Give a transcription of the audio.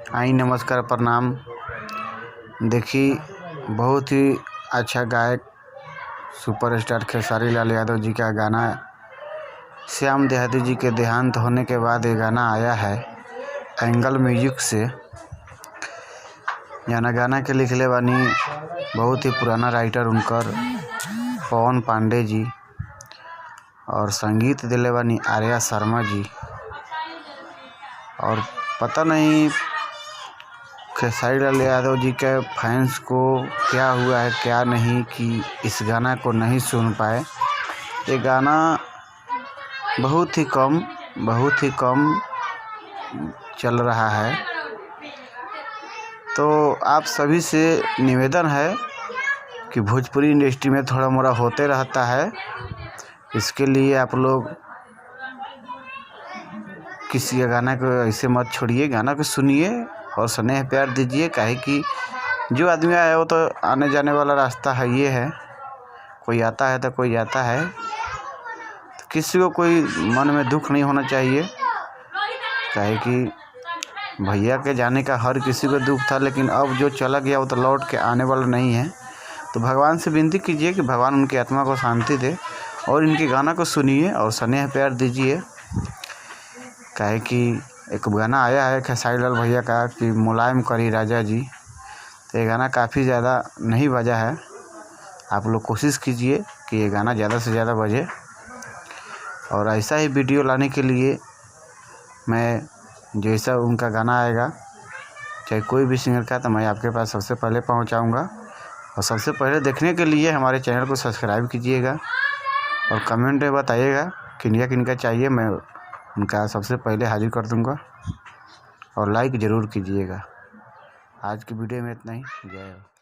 आई नमस्कार प्रणाम। देखिए, बहुत ही अच्छा गायक सुपरस्टार खेसारी लाल यादव जी का गाना श्याम देहाती जी के देहांत होने के बाद ये गाना आया है एंगल म्यूजिक से। गाना के लिखले बानी बहुत ही पुराना राइटर उनकर पवन पांडे जी, और संगीत दिले बानी आर्या शर्मा जी। और पता नहीं खेसारी लाल यादव जी के फैंस को क्या हुआ है क्या नहीं कि इस गाना को नहीं सुन पाए। ये गाना बहुत ही कम चल रहा है। तो आप सभी से निवेदन है कि भोजपुरी इंडस्ट्री में थोड़ा मोड़ा होते रहता है, इसके लिए आप लोग किसी गाना को ऐसे मत छोड़िए, गाना को सुनिए और स्नेह प्यार दीजिए। काहे कि जो आदमी आया वो तो आने जाने वाला रास्ता है, ये है, कोई आता है तो कोई जाता है। तो किसी को कोई मन में दुख नहीं होना चाहिए। काहे कि भैया के जाने का हर किसी को दुख था, लेकिन अब जो चला गया वो तो लौट के आने वाला नहीं है। तो भगवान से विनती कीजिए कि भगवान उनकी आत्मा को शांति दे, और इनके गाना को सुनिए और स्नेह प्यार दीजिए। काहे कि एक गाना आया है खेसारी लाल भैया का कि मुलायम करी राजा जी, तो ये गाना काफ़ी ज़्यादा नहीं बजा है। आप लोग कोशिश कीजिए कि ये गाना ज़्यादा से ज़्यादा बजे, और ऐसा ही वीडियो लाने के लिए मैं जैसा उनका गाना आएगा, चाहे कोई भी सिंगर का, तो मैं आपके पास सबसे पहले पहुंचाऊंगा। और सबसे पहले देखने के लिए हमारे चैनल को सब्सक्राइब कीजिएगा और कमेंट में बताइएगा किनका चाहिए, मैं उनका सबसे पहले हाजिर कर दूंगा। और लाइक ज़रूर कीजिएगा। आज की वीडियो में इतना ही। जय हो।